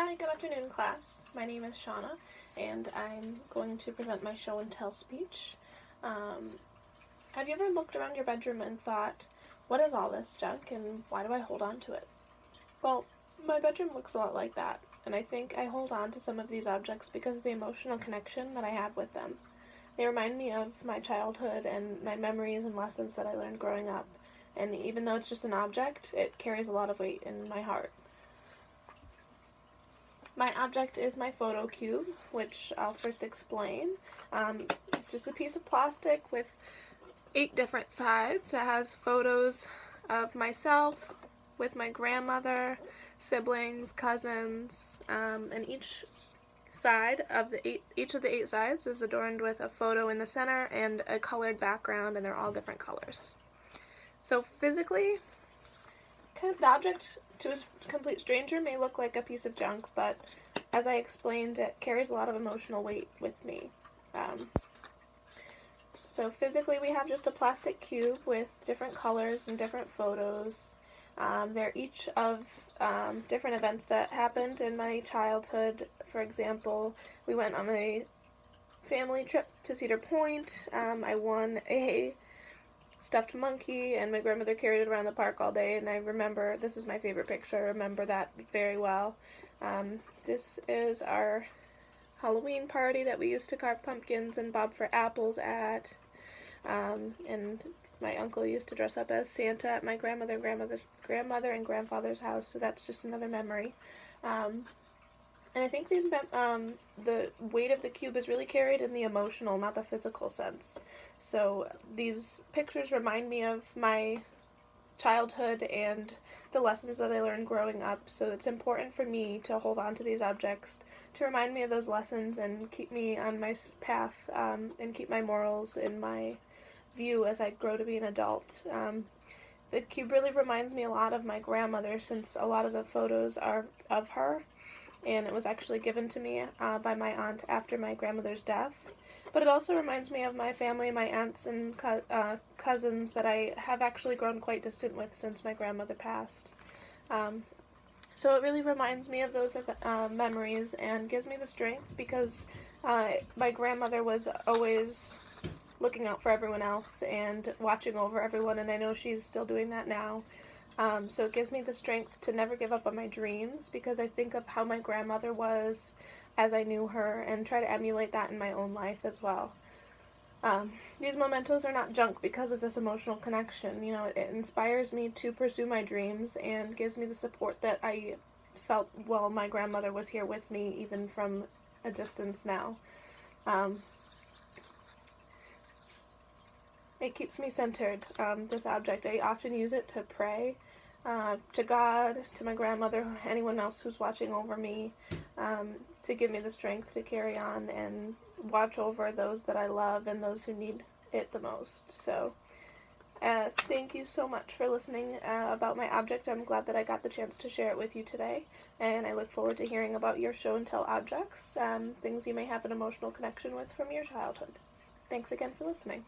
Hi, good afternoon, class. My name is Shauna, and I'm going to present my show and tell speech. Have you ever looked around your bedroom and thought, what is all this junk and why do I hold on to it? Well, my bedroom looks a lot like that, and I think I hold on to some of these objects because of the emotional connection that I have with them. They remind me of my childhood and my memories and lessons that I learned growing up, and even though it's just an object, it carries a lot of weight in my heart. My object is my photo cube, which I'll first explain. It's just a piece of plastic with 8 different sides. It has photos of myself with my grandmother, siblings, cousins, and each of the 8 sides is adorned with a photo in the center and a colored background, and they're all different colors. So physically, the object to a complete stranger may look like a piece of junk, but as I explained, it carries a lot of emotional weight with me. So physically we have just a plastic cube with different colors and different photos. They're each of different events that happened in my childhood. For example, we went on a family trip to Cedar Point. I won a stuffed monkey, and my grandmother carried it around the park all day, and I remember, this is my favorite picture, I remember that very well. This is our Halloween party that we used to carve pumpkins and bob for apples at, and my uncle used to dress up as Santa at my grandmother and grandfather's house, so that's just another memory. And I think the weight of the cube is really carried in the emotional, not the physical sense. So these pictures remind me of my childhood and the lessons that I learned growing up. So it's important for me to hold on to these objects to remind me of those lessons and keep me on my path, and keep my morals in my view as I grow to be an adult. The cube really reminds me a lot of my grandmother, since a lot of the photos are of her, and it was actually given to me by my aunt after my grandmother's death. But it also reminds me of my family, my aunts and cousins that I have actually grown quite distant with since my grandmother passed. So it really reminds me of those memories and gives me the strength, because my grandmother was always looking out for everyone else and watching over everyone, and I know she's still doing that now. So it gives me the strength to never give up on my dreams, because I think of how my grandmother was as I knew her and try to emulate that in my own life as well. These mementos are not junk because of this emotional connection. You know, it inspires me to pursue my dreams and gives me the support that I felt while my grandmother was here with me, even from a distance now. It keeps me centered, this object. I often use it to pray to God, to my grandmother, anyone else who's watching over me, to give me the strength to carry on and watch over those that I love and those who need it the most. So thank you so much for listening about my object. I'm glad that I got the chance to share it with you today, and I look forward to hearing about your show and tell objects, things you may have an emotional connection with from your childhood. Thanks again for listening.